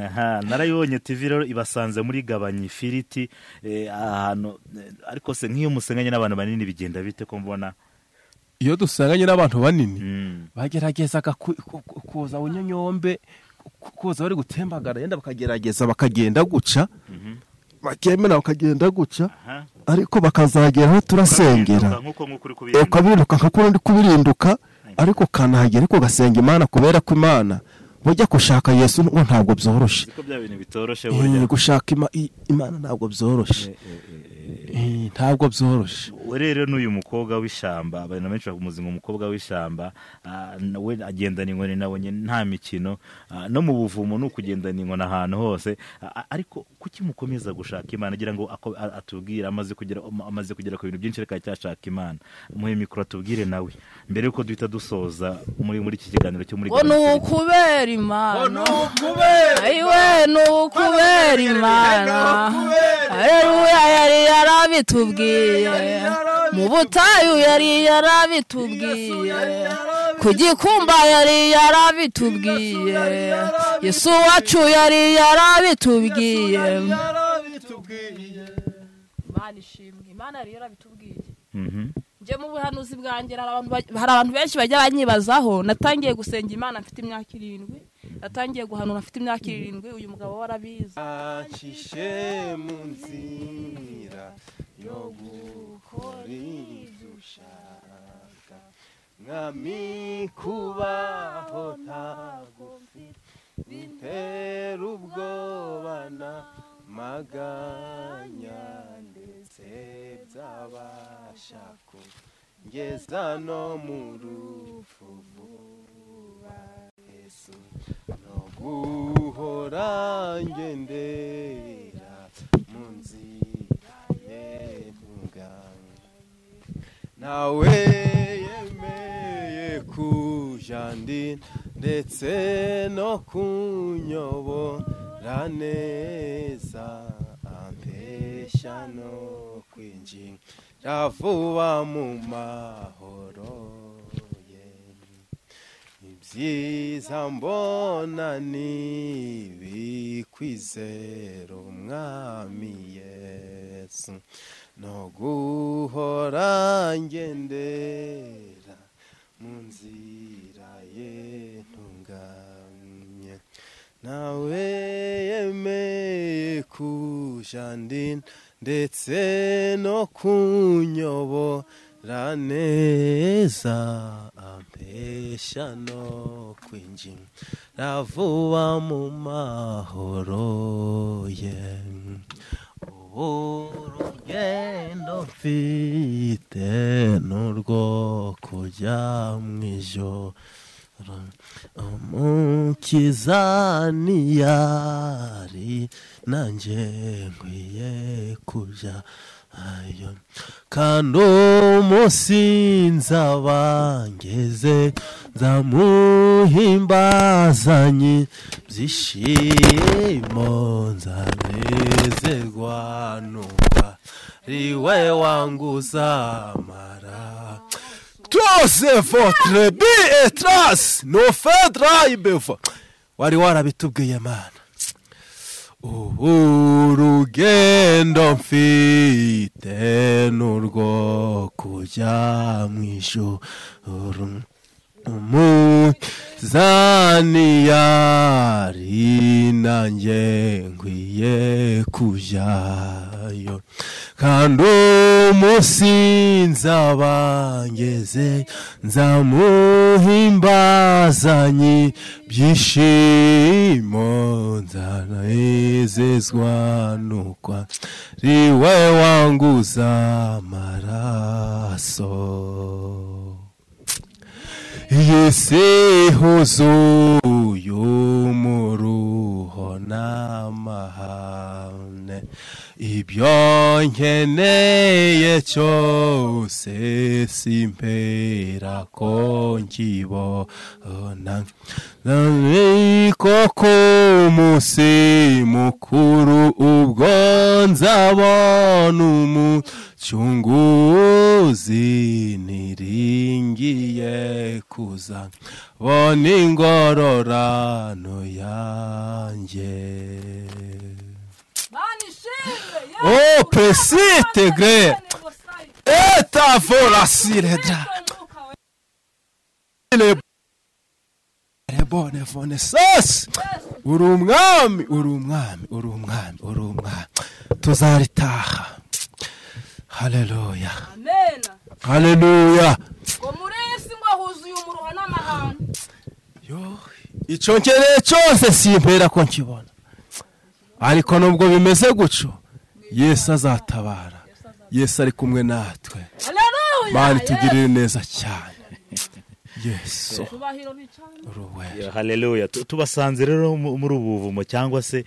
aha narayibonye TV rero ibasanze muri gabanya ifiriti ahantu ariko se nk'iyo musenganye n'abantu banini bigenda bite ko mbona iyo dusanganye n'abantu banini bagerageza kuza unyonyombe kuza bari gutembagara yenda bakagerageza bakagenda guca bakemera bakagenda guca ariko bakazageraho turasengera ukabiruka nka kurundi kubirinduka ariko kanahagera ariko gasenga Imana kubera ko Imana bujya gushaka Yesu ntabwo byoroshe ko bya bintu bitoroshe burya gushaka Imana ntabwo byoroshe ntabwo byoroshe rero n'uyu mukobwa w'ishamba abantu benshi bakumuzinga umukobwa w'ishamba we agendana inkoni nabonye nta mikino no mu buvumo no kugendana inkoni ahantu hose ariko kuki mukomeza gushaka Imana agira ngo atubwire amaze kugera ku bintu byinshi reka cyashaka Imana muhe mikoro atubwire nawe mbere yuko duhita dusoza muri iki kiganiro cyo muri kubera Imana ayiwe no kubera Imana haleluya yari yarabitubwiye mu butayu yari yarabitubwiye ku gikumba yari yarabitubwiye Yesu wacu yari yarabitubwiye Imana ishimwe Imana yari yarabitubwiye nje mu buhanuzi bwanjye hari abantu benshi bajya banyibazaho natangiye gusenga Imana mfite imyaka 7 natangiye guhanura mfite imyaka 7 uyu mugabo warabizi acishe mu nzira yo gukora ibyo ushaka mwami kubaho ntabwo bitera ubwoba n'amaganya ndetse byabasha kungeza no mu rupfu vuba Yesu no guhora ngendera mu nzira nawe yemeye kujandi ndetse no kunyobora neza ampesha no kwinjira vuba mu mahoro ye ibyiza mbona nibikwizera umwami Yesu no guhora ngendera mu nzira ye ntunganye nawe yemeye kujandi ndetse no kunyobora neza ampesha no kwinjira vuba mu mahoro ye urugendo mfite n'urwo kujya mu ijoro umukiza niyari nanjye nkwiye kujya ayo kandi umunsi nzaba ngeze nzamuhimbazanye byishimo nzanezerwa nuko ari we wanguza amara twose votre bi et trace no fedra ibeva wari warabitubwiye Mana urugendo mfite n'urwo kujya mu ijuru umuzani yari nanjye nkwiye kujyayo kandi umunsi nzaba ngeze nzamuhimbazanye byishimo nzanezezwa nuko ari we wanguza amaraso yesihuzuye umuruho n'amahane ibyo nkeneye cyose simpera ko nkibona koko umunsi mukuru ubwo nzabona umucunguzi niringiye kuza bona ingororano yanjye. Oh pesite gre eta volasire dra Rebone fone sos uri umwami tuzaritaha. Haleluya, haleluya. Yo ico nkeneye cyose simpera ko nkibona, ariko nubwo bimeze guco Yesu azatabara. Yesu ari kumwe natwe. Bari tugirire neza cyane. Yesu. Haleluya. Tubasanze rero muri ubuvumo cyangwa se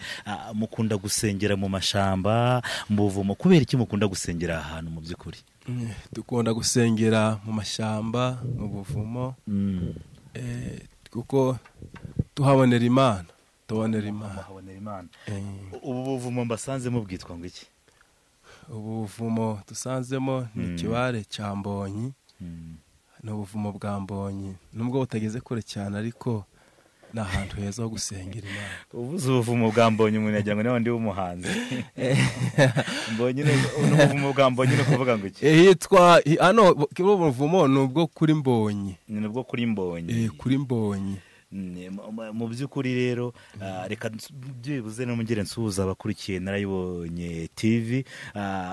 mukunda gusengera mu mashamba, mu buvumo. Kubera iki mukunda gusengera ahantu mu by'ukuri? Dukunda gusengera mu mashamba, mu buvumo. Kuko tuhabonera Imana. Ubu buvumo mbasanze mubwitwa ngo iki? Ubu buvumo dusanzemo ni Kibare cya Mbonyi. Ni ubuvumo bwa Mbonyi. Nubwo butageze kure cyane ariko ni ahantu heza ho gusengera Imana. Ubuze ubuvumo bwa Mbonyi umuntu yagira ngo n'abandi b'umuhanzi. Mbonyi n'ubuvumo bwa Mbonyi no kuvuga ngo iki? Hitwa hano kibo buvumo nubwo kuri Mbonyi. Ni nubwo kuri Mbonyi. Kuri Mbonyi. Mu by'ukuri rero reka byibuze no mugire nsuhuza abakurikiye Narayibonye TV.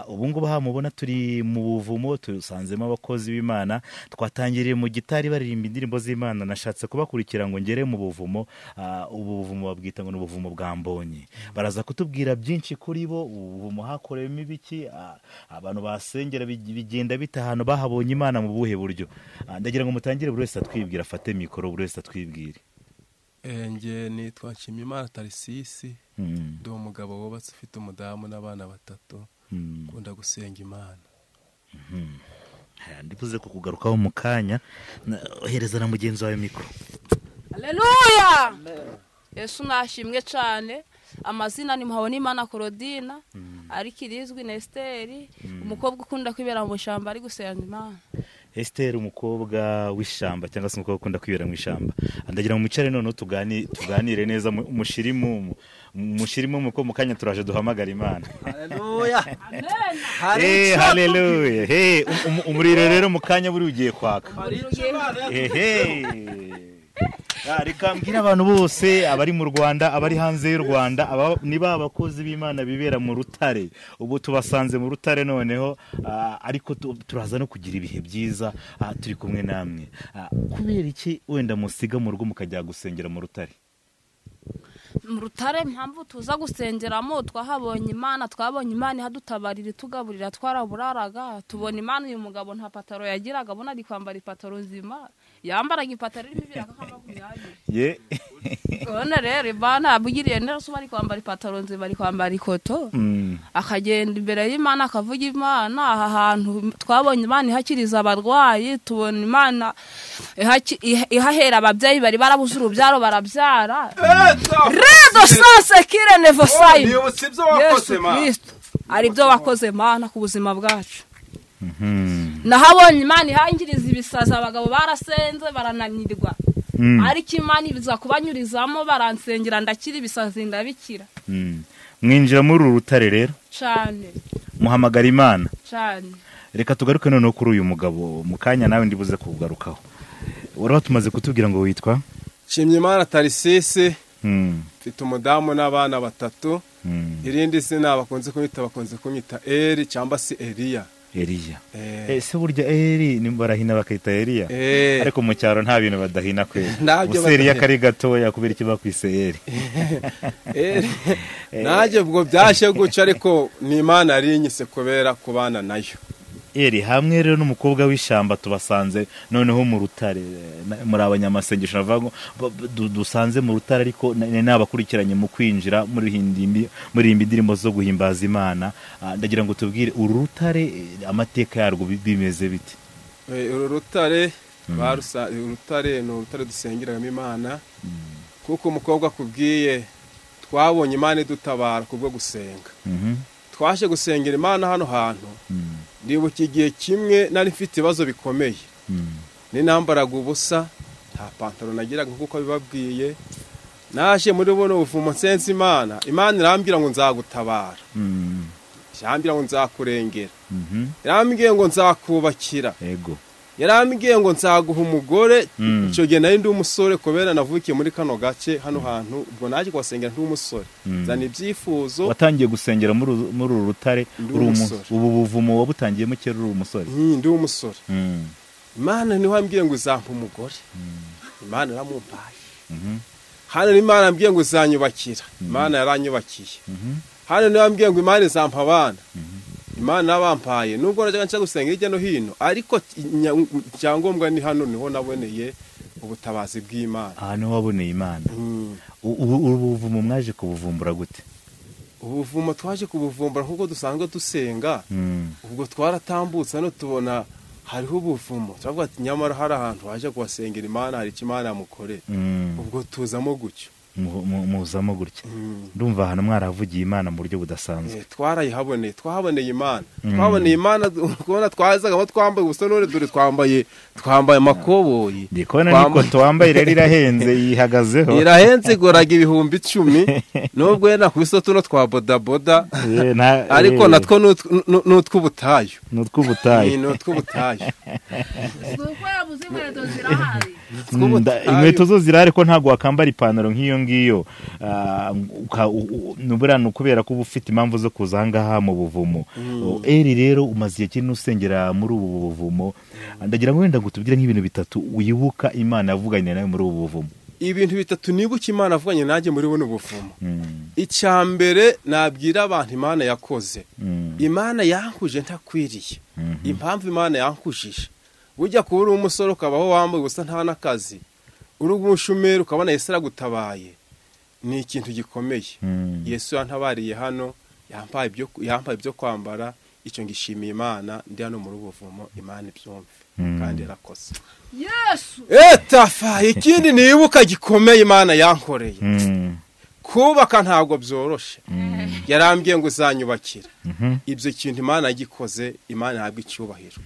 Ubu ngubu mubona turi mu buvumo, tusanzemo abakozi b'Imana, twatangiriye mu gitari baririmba indirimbo z'Imana. Nashatse kubakurikira ngo ngere mu buvumo. Ubu buvumo babwita ngo ni ubuvumo bwa Mbonyi. Baraza kutubwira byinshi kuri bo, ubuvumo hakorewemo ibiki, abantu basengera bigenda bita ahantu bahabonye Imana mu buhe buryo. Ndagira ngo mutangire buri wese atwibwira, afate mikoro buri wese atwibwire. Nge nitwa Nshimiyimana Tarisisi. Ndi umugabo wubatse ufite umudamu n'abana 3. Kunda gusenga Imana. Ndibuze kukugarukaho mu kanya. Ohereza na mugenzi wawe mikoro. Haleluya. Yesu nashimwe cyane. Amazina ni Muhabonimana Claudina, ariko irizwi na Esteri, umukobwa ukunda kwibera mu shamba ari gusenga Imana. Esteri umukobwa w'ishamba cyangwa se umukobwa ukunda kwibera mu ishamba. Ndagira mu micare none tuganire neza mushirimu muko mukanya turaje duhamagara Imana. Haleluya. Haleluya. Umuriro rero mukanya buri ugiye kwaka. Reka mbwira abantu bose abari mu Rwanda, abari hanze y'u Rwanda, ni babakozi b'Imana bibera mu Rutare. Ubu tubasanze mu Rutare noneho, ariko turaza no kugira ibihe byiza turi kumwe namwe. Kubera iki wenda musiga mu rugo mukajya gusengera mu Rutare? Mu Rutare mpamvu tuza gusengeramo, twabonye Imana ihadutabarira tugaburira, twaraburaraga, tubona Imana. Uyu mugabo nta pataro yagiraga, abona ari kwambara ipataro nzima, yambaraga ipataro irimo ibiraka k'amakumyabiri. Ubona rero Imana yabugiriye neza, bari kwambara ipataro nzima, bari kwambara ikoto, akagenda imbere y'Imana akavuga Imana. Aha hantu twabonye Imana ihakiriza abarwayi, tubona Imana ihahera ababyeyi bari barabuze urubyaro barabyara. Redo sanse kire nevosayi. Yesu Kristo ari byo wakoze Mana ku buzima bwacu. Nahabonye Imana ihangiriza ibisazi, abagabo barasenze barananirwa, ariko Imana ibiza kubanyurizamo, baransengera ndakira ibisazi ndabikira. Mwinjira muri Rutare rero cyane, muhamagara Imana cyane. Reka tugaruke noneho kuri uyu mugabo mukanya, nawe ndibuze kugarukaho. Uraho tumaze kutubwira ngo witwa Nshimiyimana Tarisisi. Mfite umudamu n'abana 3. Irindi zina bakunze kunyita Eri cyangwa se Eliya. Se burya Eri ni barahina bakita Eliya, ariko mu cyaro nta bintu badahina kwe. Eliya kari gatoya kubera iki bakwise Eri. Naje bwo byashe guca, ariko ni Imana arinyise kubera kubana nayo. Eri hamwe rero n'umukobwa w'ishamba tubasanze noneho mu Rutare, muri abanyamasengesho navuga dusanze mu Rutare, ariko n'abakurikiranye mu kwinjira muri indirimbo zo guhimbaza Imana. Ndagira ngo tubwire uru Rutare amateka yarwo bimeze bite? Uru Rutare Rutare no Rutare dusengeramo Imana, kuko umukobwa kubwiye twabonye Imana idutabara kubwo gusenga. Twashe gusengera Imana hano hantu. Ndibuka igihe kimwe nari mfite ibibazo bikomeye, n'intambaraga ubusa, nta pantaro nagiraga nk'uko bibabwiye, naje muri buno buvumo nsenze Imana irambwira ngo nzagutabara, irambwira ngo nzakurengera, irambwiye ngo nzakubakira, yarambwiye ngo nzaguha umugore. Icyo gihe nari ndi umusore kubera navukiye muri kano gace hano hantu, ubwo naje kubasengera ndi umusore, zana ibyifuzo. Watangiye gusengera muri uru rutare, ubu buvumo wabutangiyemo kera uri umusore? Ndi umusore. Imana niho yambwiye ngo uzampa umugore, Imana yaramumpaye. Hano Imana yambwiye ngo uzanyubakira, Imana yaranyubakiye. Hano niho yambwiye ngo Imana izampa abana, Imana yabampaye. Nubwo najyaga nca gusenga hirya no hino, ariko icyangombwa ni hano niho naboneye ubutabazi bw'Imana. Niho waboneye Imana. Ubu buvumo mwaje kubuvumbura gute? Ubuvumo twaje kubuvumbura nk'uko dusanzwe dusenga, ubwo twaratambutse hano tubona hariho ubuvumo, turavuga ati nyamara hari ahantu waje kuhasengera Imana, hari icyo Imana yamukorera. Ubwo tuzamo gutyo. Muzamo gutya. Ndumva hano mwaravugiye Imana mu buryo budasanzwe. Twahaboneye Imana. Twaboneye Imana, kubona twazagamo twambaye ubusa, none dore twambaye amakoboyi. Ndikona niko wambaye rero irahenze, yihagazeho. Irahenze goraga 10,000, nubwo yena kubiso tuno twa bodaboda, ariko natwo n'utw'ubutayu. N'utw'ubutayu. Inkweto zo zirahari ko ntago wakambara ipantaro nk'iyo ngiyo, nubura nukubera ko ufite impamvu zo kuza ahangaha mu buvumo. Eri rero umaze igihe kinini usengera muri ubu buvumo, ndagira ngo wenda gutubwire nk'ibintu bitatu wibuka Imana yavuganye nawe muri ubu buvumo. Ibintu bitatu nibuka Imana yavuganye nanjye muri buno buvumo. Icyambere nabwira abantu Imana yakoze. Imana yankuje ntakwiriye. Impamvu Imana yankujije, bujya kuba uri umusore ukabaho wambaye ubusa nta n'akazi, uri umushumeri ukabona Yesu aragutabaye, ni ikintu gikomeye. Yesu yantabariye hano, yampaye ibyo kwambara. Icyo ngishimiye Imana, ndi hano muri ubuvumo, Imana ibyumve kandi yarakoze. Yesu Etafa, ikindi nibuka gikomeye Imana yankoreye, kubaka ntabwo byoroshe. Yarambwiye ngo uzanyubakira. Ibyo kintu Imana yagikoze, Imana ntabwo icyubahiro.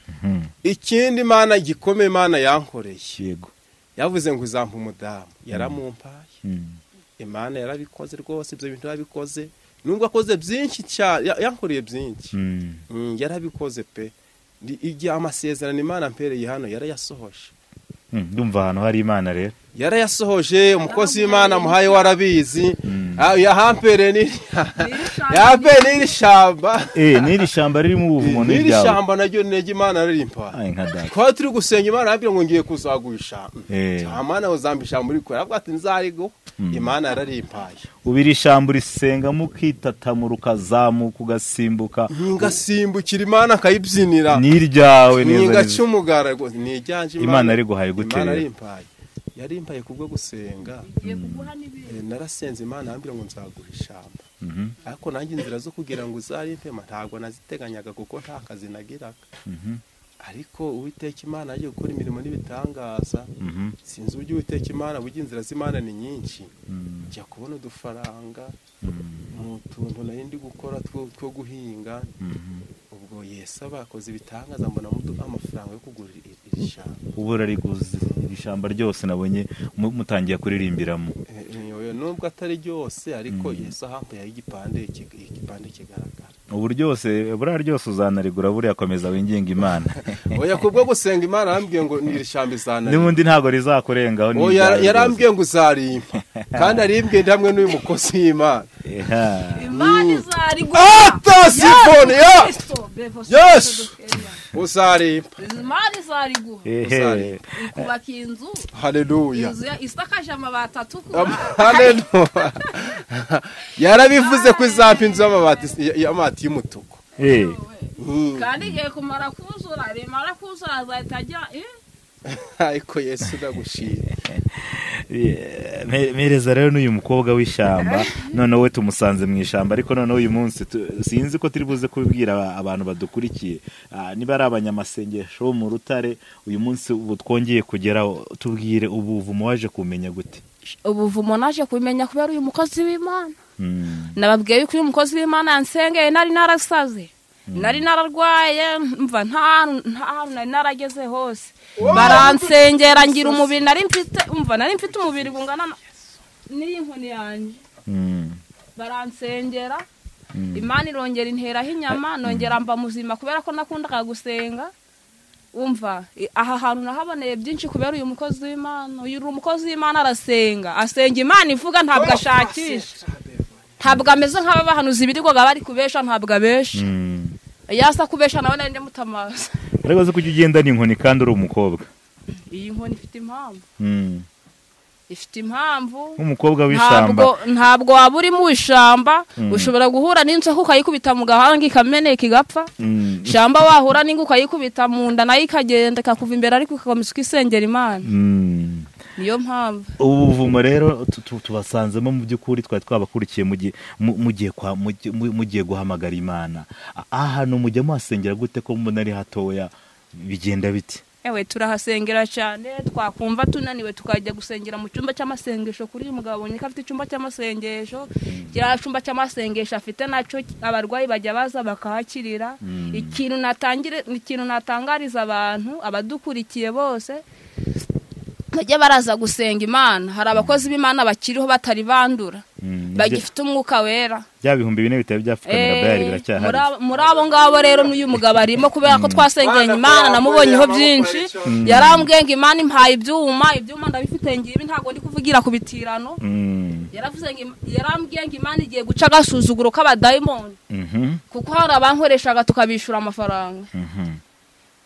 Ikindi Imana gikomeye Imana yankoreye, yavuze ngo uzampa umudamu, yaramumpaye. Imana yarabikoze rwose, ibyo bintu yarabikoze. Nubwo akoze byinshi cyane, yankoreye byinshi. Yarabikoze pe. Igihe amasezerano Imana mpereye hano yarayasohoje. Ndumva hano hari Imana rero. Yarayasohoje, umukozi w'Imana muhaye warabizi. Yahampere n'iri shamba. N'iri shamba riri mu buvumo n'iri shamba naryo nege Imana yararimpa. Kwa turi gusenga Imana yambira ngo ngiye kuzagurisha. Amana uzambisha muri ko. Aravuga ati nzarigo. Imana yararimpaye. Ubiri shamba risenga mukitatamura ukazamuka ugasimbuka. Ngasimbukira Imana kayibyinira. Niryawe neza. Ngacumugara nijyanje Imana ari guhaye gute. Imana yarimpaye. Yarimpaye kubwo gusenga. Narasenze Imana yambira ngo nzaguha ishamba. Ariko nanjye inzira zo kugira ngo uzarimpema ntago naziteganyaga kuko nta kazi nagiraga. Ariko Uwiteka Imana agiye gukora imirimo n'ibitangaza. Sinzi uburyo Uwiteka Imana burya inzira z'Imana ni nyinshi. Njya kubona udufaranga mu tuntu nari ndi gukora two guhinga. Ubwo Yesu abakoze ibitangaza mbona amafaranga yo kugura iri shamba. Ubu rariguze iri shamba ryose nabonye mutangiye kuririmbiramo. Nubwo atari ryose, ariko Yesu ahambaye igipande kigaragara. Ubu ryose bura ryose uzanarigura buri yakomeza winginga Imana. Oya kubwo gusenga Imana arambwiye ngo ni irishamba izanari. N'ubundi ntago rizakurengaho ni. Oya yarambwiye ngo uzarimpa. Kandi arimbwiye hamwe n'uyu mukozi w'Imana. Imana izarigura. Atasifoni ya. Yes. Uzarimpa. Imana izarigura. Kubaka inzu. Haleluya. Inzu isakaje amabati atukura. Haleluya. Yarabivuze ko izampa inzu y'amabati y'umutuku. Kandi igiye kumara kuzura, rimara kuzura azahita ajya ariko Yesu ndagushira. Mereza rero n'uyu mukobwa w'ishamba, none we tumusanze mu ishamba, ariko none uyu munsi sinzi ko turi buze kubibwira abantu badukurikiye. Niba ari abanyamasengesho mu rutare, uyu munsi ubu twongeye kugeraho, tubwire ubuvumo waje kumenya gute? Ubuvumo naje kumenya kubera uyu mukozi w'Imana. Nababwiye yuko uyu mukozi w'Imana yansengeye nari narasaze. nari nararwaye mva nta nari narageze hose baransengera ngira umubiri nari mfite umubiri bungana n'inkoni yanjye baransengera Imana irongera interaho inyama nongera mba muzima kubera ko nakundaga gusenga umva aha hantu nahaboneye byinshi kubera uyu mukozi w'Imana umukozi w'Imana arasenga asenga Imana ivuga ntabwo ashakisha ntabwo ameze nk'abahanuzi birirwaga bari kubesha ntabwo abesha yasa kubesha nawe nari ndemutamaza ariko zo kujya ugenda n'inkoni kandi uri umukobwa iyi nkoni ifite impamvu nk'umukobwa w'ishamba ntabwo waba uri mu ishamba ushobora guhura n'inzoka ukayikubita mu gahanga ikameneka igapfa shamba wahura n'ingo ukayikubita mu nda nayo ikagenda ikakuva imbere ariko ikakomeza isengera Imana niyo mpamvu ubu buvumo rero tubasanzemo mu by'ukuri twari twabakurikiye mugiye guhamagara Imana ahantu mujya muhasengera gute ko mbona ari hatoya bigenda biti ewe turahasengera cyane twakumva tunaniwe tukajya gusengera mu cyumba cy'amasengesho kuri uyu mugabo nyine afite icyumba cy'amasengesho kiriya cyumba cy'amasengesho afite nacyo abarwayi bajya baza bakahakirira ikintu natangariza abantu abadukurikiye bose bajya baraza gusenga Imana hari abakozi b'Imana bakiriho batari bandura bagifite umwuka wera bya bihumbi 4 bitari byapfukamira bayari biracyahari muri abo ngabo rero n'uyu mugabo arimo kubera ko twasengeye Imana namubonyeho byinshi yarambwiye ngo Imana impaye ibyuma ndabifite ngibi ntago ndi kuvugira ku bitirano yarambwiye ngo Imana igiye guca agasuzuguro k'abadayimoni kuko hari abankoreshaga tukabishura amafaranga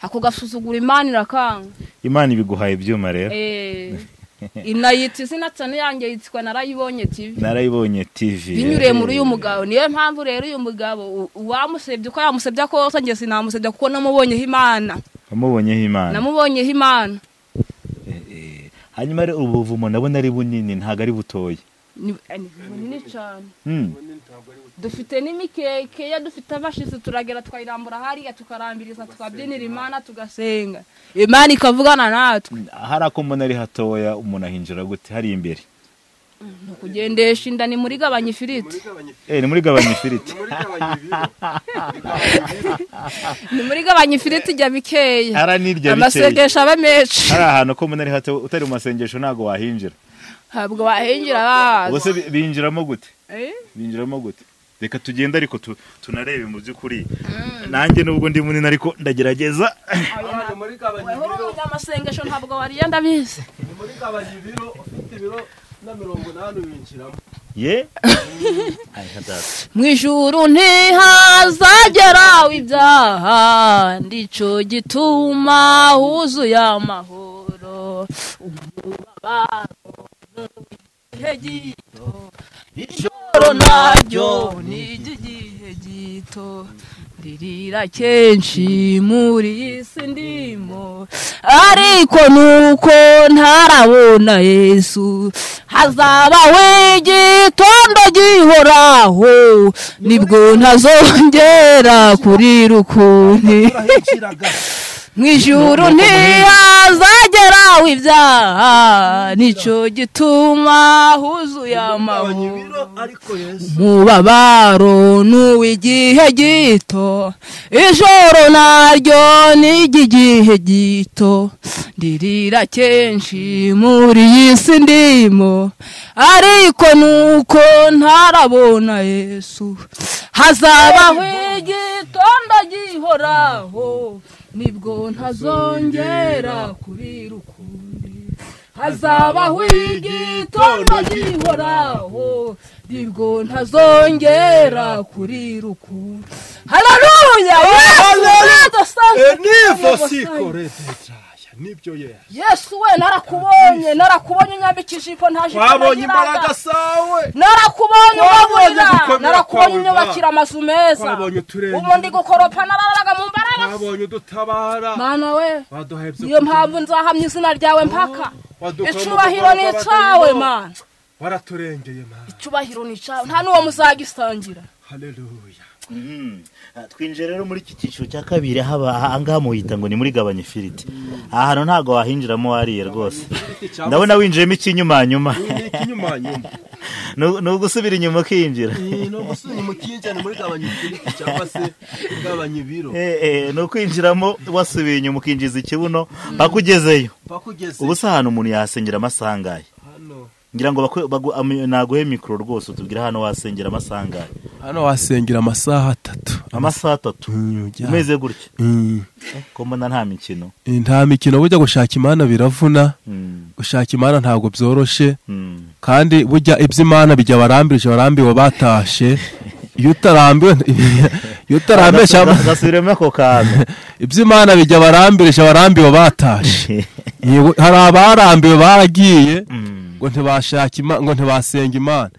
ako gasuzugura Imana irakanga Imana ibiguhaye ibyuma rero inayita izina cyane yanjye yitwa Narayibonye TV binyuriye muri uyu mugabo niyo mpamvu rero uyu mugabo wamusebye ko yamusebye kose njye sinamusebye kuko namubonyeho Imana hanyuma rero ubuvumo nabona ari bunini ntago ari butoye ni bunini cyane dufite n'imikeke dufite abashitsi turagera twayirambura hariya tukarambiriza tukabyinira Imana tugasenga Imana ikavugana natwe hari ako mbona ari hatoya umuntu ahinjira gute hari imbere kugendesha inda ni muri gabanya ifiriti ni muri gabanya ifiriti ni muri gabanya ifiriti jya bikeya amasengesho abe menshi hari ahantu ko mbona ari hato utari mu masengesho ntago wahinjira ntabwo wahinjira bose binjiramo gute reka tugenda ariko tunarebe mu by'ukuri nanjye nubwo ndi munini ariko ndagerageza amasengesho ntabwo wariye ndabizi muri gabanya ibiro ufite ibiro na 80 winjiramo mu ijuru ntihazagera ibyaha ndico gituma huzuye amahoro ijoro naryo ni igihe gito ndirira kenshi muri isi ndimo ariko nuko ntarabona Yesu hazabaho igitondo gihoraho nibwo ntazongera kurira ukundi mu ijuru ntihazagera ibyaha nico gituma huzuye amahoro mubabaro n'uw'igihe gito ijoro naryo n'igihe gito ndirira kenshi muri iyi si ndimo ariko nuko ntarabona Yesu hazabaho igitondo gihoraho nibwo ntazongera kurira ukundi hazabaho igitondo gihoraho nibwo ntazongera kurira ukundi haleluya nibyo Yesu we narakubonye nyambikije ipo ntaje twabonye imbaraga sawe narakubonye nyubakira amazu meza umundi gukoropa nararaga mu mbaraga twabonye udutabara mana we niyo mpamvu nzahamya izina ryawe mpaka icubahiro ni cawe mana waraturengeye mana icubahiro ni cawe nta nuwo muzagisangira haleluya twinjira rero muri iki cyiciro cya kabiri ahangaha muhita ngo ni muri gabanya ifiriti ahantu ntago wahinjiramo wariye rwose ndabona winjiyemo ikinyuma no gusubira inyuma kinjira no gusubira inyuma kinjira ni muri gabanya ikiriki cyangwa se gabanya ibiro no kwinjiramo wasubiye inyuma ukinjiza ikibuno bakugezeyo ubusa hano umuntu yasengera amasangaye ngira ngo naguhe mikro rwose utubwira hano wasengera amasangaye hano wasengera amasaha 3 umeze gutya ko mbona nta mikino burya gushaka imana biravuna gushaka imana ntabwo byoroshe kandi burya iby'imana bijya barambiwe batashe iyo utarambesha gasubiremo ako kantu iby'imana bijya barambiwe batashe hari abarambiwe baragiye ngo ntibasenga imana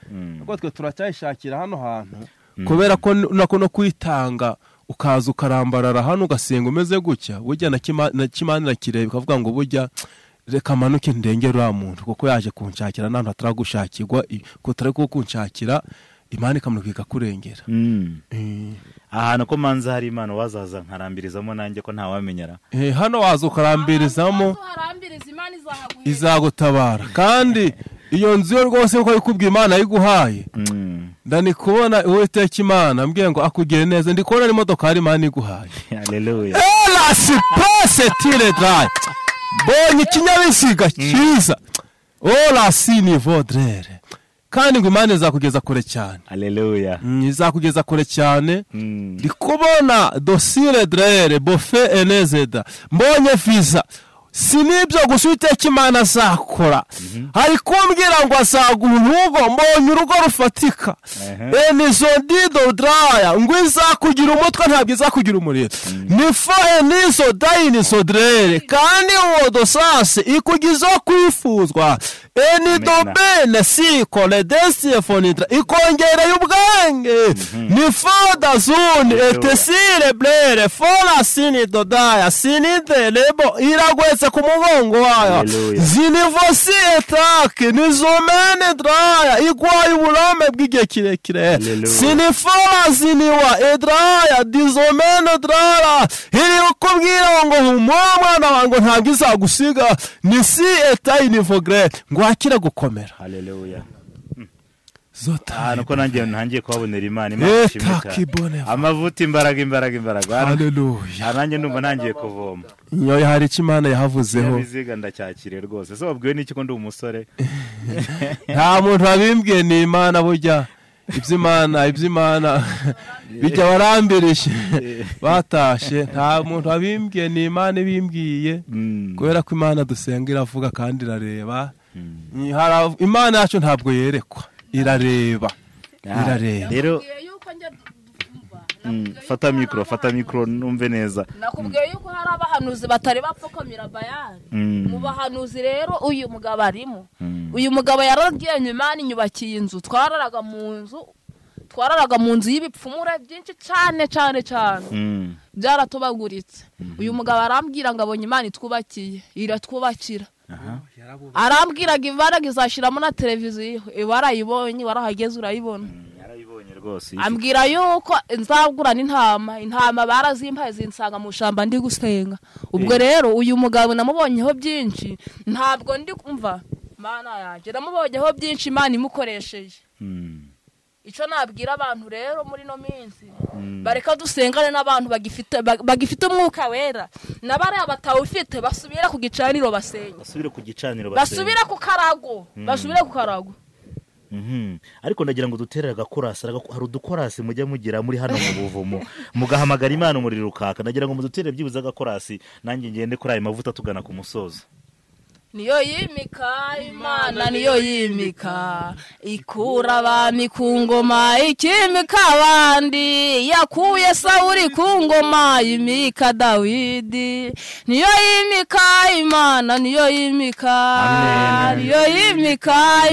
ubwo twe turacyayishakira hano hantu kubera ko nako no kwitanga ukaza ukarambarara hano ugasenga umeze gutya burya na kimana kireba ukavuga ngo burya reka manuke ndengera uriya muntu kuko yaje kunshakira n'ahantu hataragushakirwa ko turi kunshakira imana ikamunuka ikakurengera ahantu ko manza hari imana wazaza nkarambirizamo nanjye ko ntawamenyera hano waza ukarambirizamo izagutabara kandi iyo nzu yo rwose uko yikubwiye imana yiguhaye ndani kubona Uwiteka Imana mbwiye ngo akugire neza ndi kubona imodoka hari imana iguhaye haleluya la sipase tire dry bonye ikinyabiziga cyiza la sini vodrere kandi ngo imana izakugeza kure cyane haleluya izakugeza kure cyane ndi kubona dosire drere bofe enezeda mbonye visa sinibyo gusa Uwiteka Imana azakora hari kumbwira ngo azaguha urugo mbonye urugo rufatika nizo ndido draya ngo izakugira umutwe ntabwo izakugira umuriro nifo nizo dayini sodrere kandi uwo dosase ikugizo kwifuzwa nido bene siko le desifonitra ikongereye ubwange nifo dazuni etesire blere fola sini dodaya sini delebo iragwetse ku mugongo wayo zinivosi etake nizomene draya igwaye uburame bw'igihe kirekire sinifola ziniwa edraya dizomene draya iri ukubwira ngo umwana wangu ntabwo izagusiga nisi etayi nivogre ngo akira gukomera haleluya zota nuko nangiye kubabonera imana ishimwe amavuta imbaraga haleluya nanjye ndumva nangiye kuvoma nyoye hari Imana yahavuzeho biziga ndacyakire rwose so babwiwe n'iki ko ndi umusore nta muntu wabimbwiye ni Imana burya iby'Imana bijya barambirishe batashe nta muntu wabimbwiye ni Imana bimbwiye kubera ko Imana dusenga iravuga kandi irareba Imana yacu ntabwo yerekwa irareba rero fata mikro numve neza nakubwiye yuko hari abahanuzi batari bapfukamira Bayali mu bahanuzi rero uyu mugabo arimo uyu mugabo yaragiye Imana inyubakiye inzu twararaga mu nzu y'ibipfumura byinshi cyane byaratubaguritse uyu mugabo arambwira ngo abonye Imana itwubakiye iratwubakira arambwiraga imbaraga izashiramo na televiziyo barayibonye warahageze urayibona ambwira yuko nzagurana intama barazimpaye zinsanga mu shamba ndi gusenga ubwo rero uyu mugabo namubonyeho byinshi ntabwo ndi kumva Mana yanjye namubonyeho byinshi Imana imukoresheje icyo nabwira abantu rero muri no minsi bareka dusengane n'abantu bagifite umwuka wera nabare abatawufite basubira ku gicaniro basenga basubira ku karago ariko ndagira ngo duterere agakorasi hari udukorasi mujya mugira muri hano mu buvumo mugahamagara Imana umuriro ukaka ndagira ngo mudutere byibuze agakorasi nanjye ngende kuri ayo mavuta tugana ku musozo niyo yimika Imana niyo yimika ikura abami ku ngoma ikimika abandi yakuye Sawuli ku ngoma yimika Dawidi niyo yimika Imana niyo yimika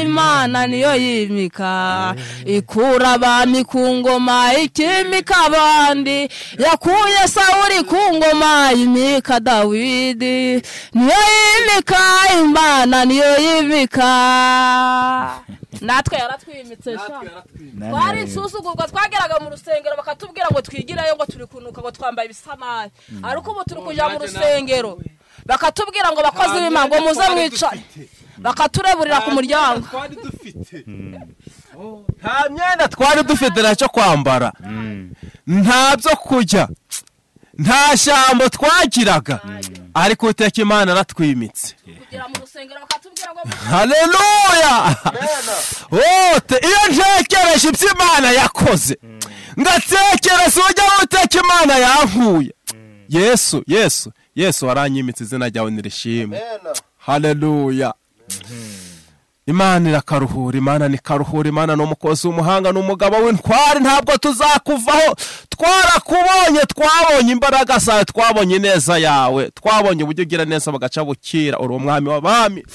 Imana niyo yimika ikura abami ku ngoma ikimika abandi yakuye Sawuli ku ngoma yimika Dawidi niyo yimika Imana niyo yimika natwe yaratwimitse twari insuzugurwa twageraga mu rusengero bakatubwira ngo twigireyo ngo turi kunuka ngo twambaye ibisa nabi ariko ubu turi kujya mu rusengero bakatubwira ngo bakoze b'Imana ngo muze mwica bakatureburira ku muryango nta myenda twari dufite ntacyo kwambara, nta byo kurya, nta shyamba twagiraga, ariko Uwiteka Imana aratwimitse. Haleluya! Iyo ntekereje ibyo Imana yakoze, ngatekereza uburyo Uwiteka Imana yankuye, Yesu waranyimitse, izina ryawe nirishimwe. Haleluya! Imana irakaruhura, Imana ni karuhura, Imana ni umukozi w'umuhanga, ni umugabo w'intwari, ntabwo tuzakuvaho. Twarakubonye, twabonye imbaraga zawe, twabonye neza yawe, twabonye uburyo ugira neza bagaca bukira, uri umwami w'abami.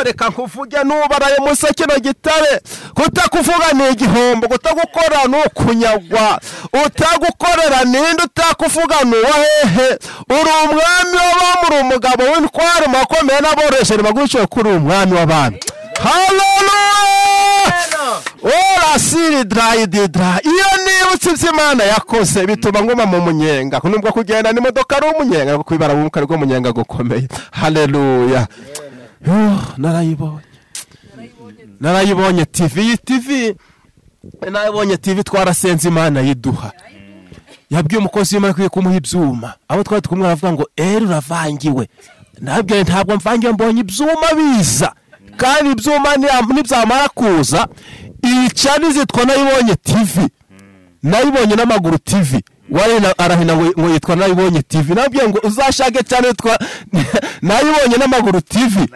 Reka nkuvuge nubaraye munsi kino gitare, kutakuvuga ni igihombo, kutagukora ni ukunyagwa, utagukorera ninde, utakuvuga ni uwahehe. Uri umwami w'abami, uri umugabo w'intwari, makomeye n'aboroheje bagushoye kuri umwami w'abami. Hallelujah! Ora siri dry. Iyo nibutse ibyo Imana yakoze bituma ngoma mu munyenga. Nubwo kugenda n'imodoka ari umunyenga, kwibara mu kari rw'umunyenga gukomeye. Hallelujah! Narayibonye TV. Narayibonye TV, twarasenze Imana yiduha. Yabwiye umukozi w'Imana kwiye kumuha ibyuma. Abo twari kumwe aravuga ngo uravangiwe. Nabwiye ntabwo mvangiwe, mbonye ibyuma biza. Kandi ibyuma nibyamara kuza, icani zitwa Nayibonye TV, Nayibonye n'amaguru TV. Wari arahina ngo yitwa Nayibonye TV. Nabwiye ngo uzashake cyane yitwa Nayibonye n'amaguru TV.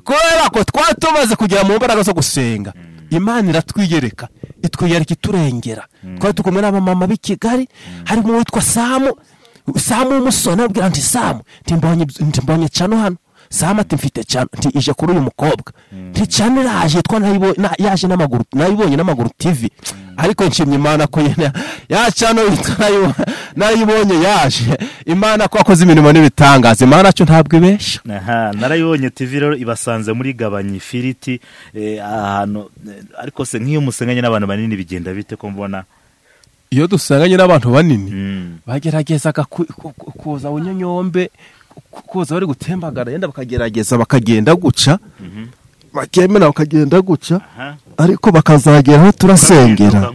Kubera ko twatumaze kugera mu mbaraga zo gusenga, Imana iratwiyereka, itwiyereka iturengera. Twari tukumwe n'abamama b'i Kigali, harimo uwitwa Samu w'umusore, abwira nti Samu, mbonye cano hano. Samu ati mfite cyane, ije kuri uyu mukobwa, cyane iraje yitwa yaje n'amaguru, Nayibonye n'amaguru TV. Ariko nshimye Imana ko yacano Nayibonye yaje, Imana ko akoze imirimo n'ibitangaza. Imana cyo ntabwo ibesha. Narayibonye TV rero ibasanze muri Gabanya Ifiriti, ahantu. Ariko se nk'iyo musenganye n'abantu banini bigenda bite ko mbona? Iyo dusanganye n'abantu banini, bagerageza kuza unyonyombe, kuza bari gutembagara, yenda bakagerageza bakagenda guca, bakemera bakagenda guca, ariko bakazageraho turasengera,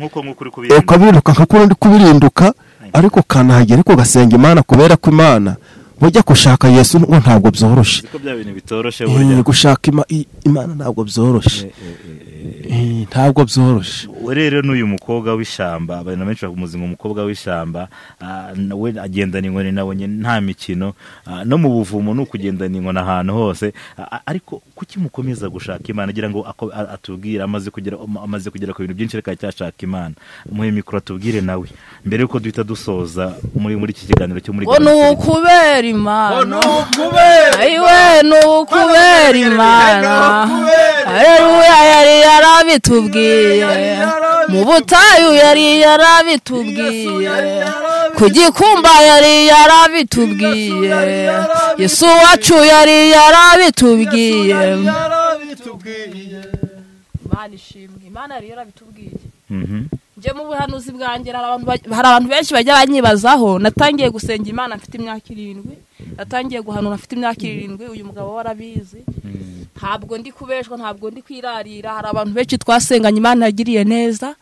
ukabiruka nkakurundi kubirinduka, ariko kanahagera, ariko gasenga Imana, kubera ko Imana bujya gushaka Yesu ngo ntabwo byoroshe. Siko bya bintu bitoroshe burya. Gushaka Imana ntabwo byoroshe. Ntabwo byoroshe. Rero n'uyu mukobwa w'ishyamba, abantu benshi bakumuzinga umukobwa w'ishyamba, we agendana inkoni, nabonye nta mikino, no mu buvumo ni ukugendana inkoni ahantu hose. Ariko kuki mukomeza gushaka Imana? Agira ngo atubwire, amaze kugera ku bintu byinshi, reka cyashaka Imana. Muhe mikoro atubwire nawe mbere yuko duhita dusoza muri iki kiganiro cyo muri Gabanya Imana. Ayiwe nukubera Imana. Haleluya, yari yarabitubwiye. Mu butayu yari yarabitubwiye. Ku gikumba yari yarabitubwiye. Yesu wacu yari yarabitubwiye. Imana ishimwe. Imana yari yarabitubwiye. Nje mu buhanuzi bwanjye hari abantu benshi bajya banyibazaho. Natangiye gusenga Imana mfite imyaka 7, natangiye guhanura mfite imyaka 7. Uyu mugabo warabizi, ntabwo ndi kubeshwa, ntabwo ndi kwirarira. Hari abantu benshi twasenganye Imana yagiriye neza.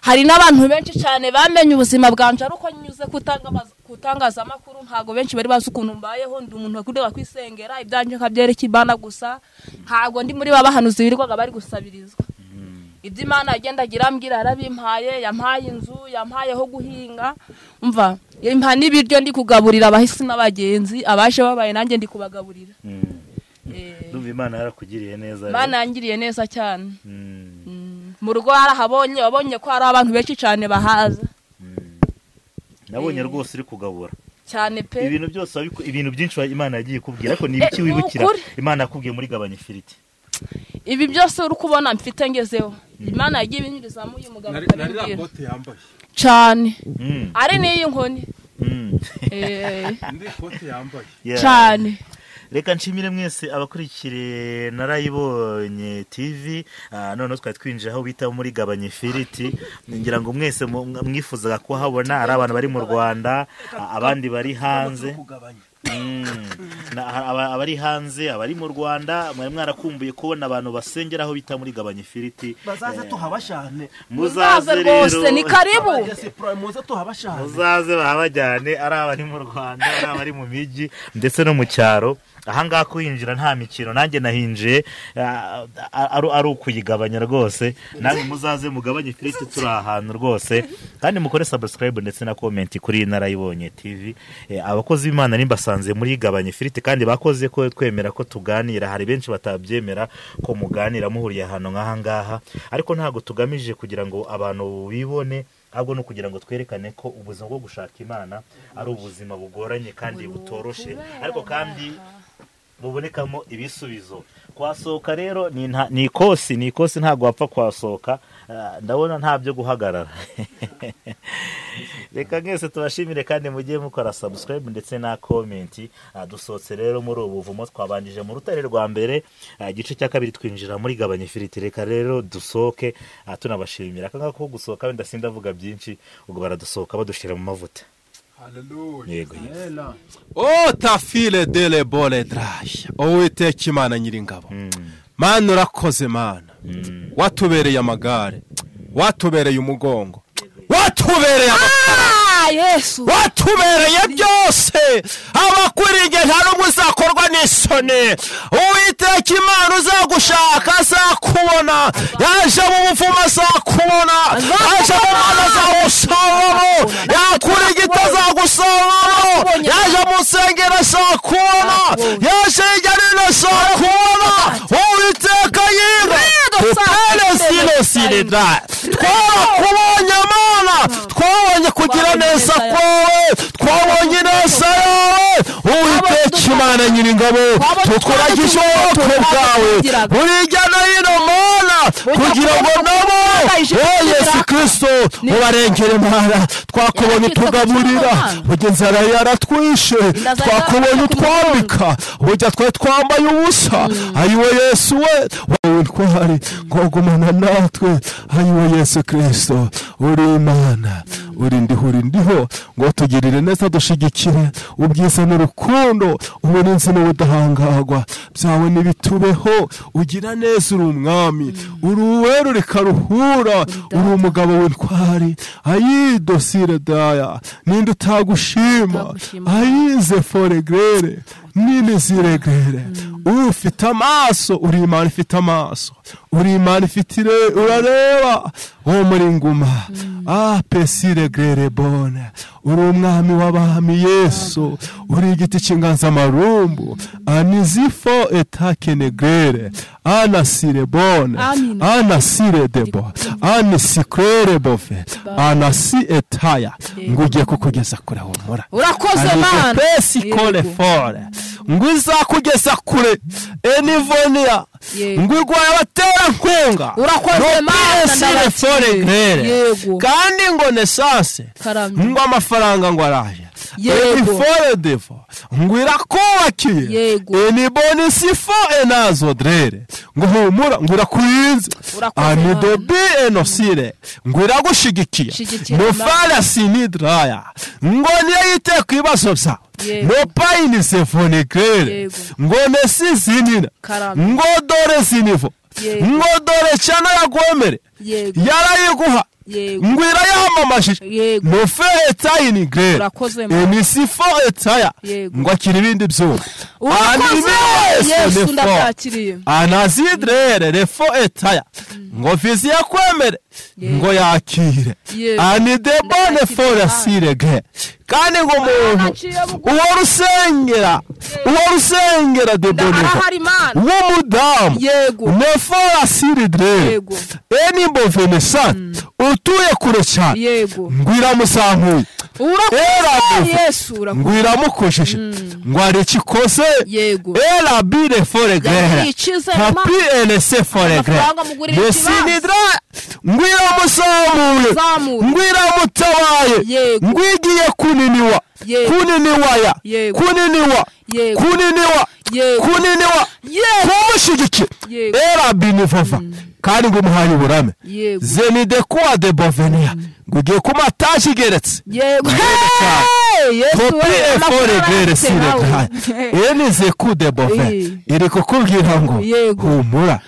Hari n'abantu benshi cyane bamenye ubuzima bwanje aruko nyuze kutangaza amakuru. Ntabwo benshi bari bazi ukuntu mbayeho, ndi umuntu wakundega kwisengera, ibyanje kabyereka Imana gusa. Ntabwo ndi muri babahanuzi birirwaga bari gusabirizwa. Ibyo Imana agenda agira ambwira yarabimpaye, yampaye inzu, yampayeho guhinga. Umva, yampa n'ibiryo ndi kugaburira abahisi n'abagenzi, abaje babaye nanjye ndi kubagaburira. Ndumva Imana yarakugiriye neza. Imana yangiriye neza cyane. Mu rugo wabonye ko hari abantu benshi cyane bahaza. Nabonye rwose uri kugabura cyane pe. Ibintu byose ibintu byinshi Imana yagiye kubwira, ariko ni ibiki wibukira Imana yakubwiye muri Gabanya Ifiriti? Ibi byose uri kubona mfite ngezeho, Imana yagiye ibinyuriza mu uyu mugabo cyane. Ari niyi nkoni. Ndi kote yambaye cyane. Reka nshimire mwese abakurikire Narayibonye TV. None twari twinjije aho bita muri Gabanya Ifiriti. Ngira ngo mwese mwifuzaga ko habona ari abantu bari mu Rwanda, abandi bari hanze. abari hanze abari mu Rwanda mwari mwarakumbuye kubona abantu basengera aho bita muri Gabanya Ifiriti bazaze tuhabashane muzaze rwose ni karibu muze tuhabashane muzaze bahabajyane ari abari mu Rwanda ari abari mu miji ndetse no mu cyaro ahangaha kuhinjira nta mikino nanjye nahinjiye ari ukuyigabanya rwose namwe muzaze mugabanye Ifiriti turi ahantu rwose kandi mukore subscribe ndetse na comment kuri Narayibonye TV. Abakozi b'Imana nimbasanze muri Gabanya Ifiriti kandi bakoze ko twemera ko tuganira, hari benshi batabyemera ko muganira muhuriye ahantu nk'ahangaha, ariko ntago tugamije kugira ngo abantu bibone, ahubwo no kugira ngo twerekane ko ubuzima bwo gushaka Imana ari ubuzima bugoranye kandi butoroshe, ariko kandi bubonekamo ibisubizo. Kwasohoka rero ni ikosi ntago wapfa kwasohoka, ndabona nta byo guhagarara. Reka mwese tubashimire kandi mugiye mukora subscribe ndetse na comment. Dusohotse rero muri ubu buvumo, twabanjije mu rutare rwa mbere, igice cya kabiri twinjira muri Gabanya Ifiriti. Reka rero dusohoke tunabashimira kanga ko gusohoka wenda sindavuga byinshi, ubwo baradusohoka badushira mu mavuta. Hallelujah. Oh, tafile dele bole drash. Uwiteka Imana Nyiringabo. Mana urakoze Mana. Watubereye amagare. Watubereye umugongo. Watubereye Yesu. Watubereye byose. Abakuringe nta n'umwe uzakorwa n'isoni. Uwiteka Imana uzagushaka azakubona. Yaje mu buvumo azakubona. Yaje mu mana azagusabamo. Yakuringe itazagusabamo. Yaje mu nsengero azakubona. Yaje hirya no hino azakubona. Uwiteka yiga. Tupele sile da. Twakubonye Mana. Twabonye kugira neza kwawe. Twabonye neza yawe. Uwiteka Imana Nyiringabo, tukuragije ubwoko bwawe burya no hino Mana, kugira ngo nabo Yesu Kristo ubarengere Mana. Twakubonye tugaburira, burya inzara yaratwishe. Twakubonye utwambika, burya twari twambaye ubusa. Ayiwe Yesu we, wowe ntwari ngogumana natwe. Ayiwe Yesu Kristo, uri Imana, uri ndiho ngo tugirire neza, dushigikire ubwiza n'urukundo, uburinzi n'ubudahangagwa byawe nibitubeho. Ugira neza, uri umwami, uri uwera rikaruhura, uri umugabo w'intwari. Ayido sire daya, ninde utagushima? Ayize foregrere nini ziregrere. Ufite amaso, uri Imana ifite amaso, uri Imana ifitire urareba. O muri nguma pesire grere bone, uri umwami w'abami Yesu, uri igiti cy'inganza marumbu. Anizifo etakene grere, anasire bone, anasire debo, anisikrere bofe, anasi etaya. Ngugiye kukugeza kure humura. Urakoze Mana. Pesi kole fore. Ngwiza kugeza kure enivonia. Ngwigwaye abatera nkunga. Urakoze Mana ndabakire. Kandi ngo nesase ngo amafaranga ngo araje. Fore defo ngwira kubakiye eni bonisi fo enazo drere ngo humura ngwira kurinze ani dobi enosire ngwira gushigikiye no fala sinidraya ngo niye yite kwibazo bya no paini sefone grere ngo nesi zinina ngo dore sinivo ngo dore cyana yagomere yarayiguha ngwira yamamashije no fe etayini grere enisifo etaya ngo akira ibindi byo Yesu ndakakiriye anazidrere refo etaya ngo fizi yakwemere ngo yakire ani de bone fora sirege. Kandi ngo umuntu uwo rusengera de bone uwo mudamu nefora siridre eni bovenesan utuye kure cyane ngwira musankuye ngwira mukosheje ngo ari kikose era bire foregre papi elese foregre yesinidra ngwira musamuye ngwira mutabaye ngwigiye kuniniwa kumushigike era binivova kandi ngo muhaye uburame zenide kwa de bovenia ngo ugiye kumatashi geretse nize kude bofe iri kukubwira ngo humura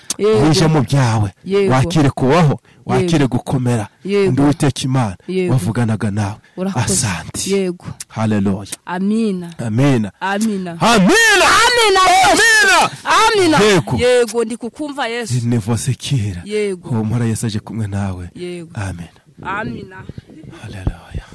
wije mu byawe wakire kubaho wakire gukomera ndi Uwiteka Imana wavuganaga nawe asante yego haleluya amina amina amina amina amina yego ndi kukumva Yesu nevosekira yego humura Yesu aje kumwe nawe yego amina amina haleluya.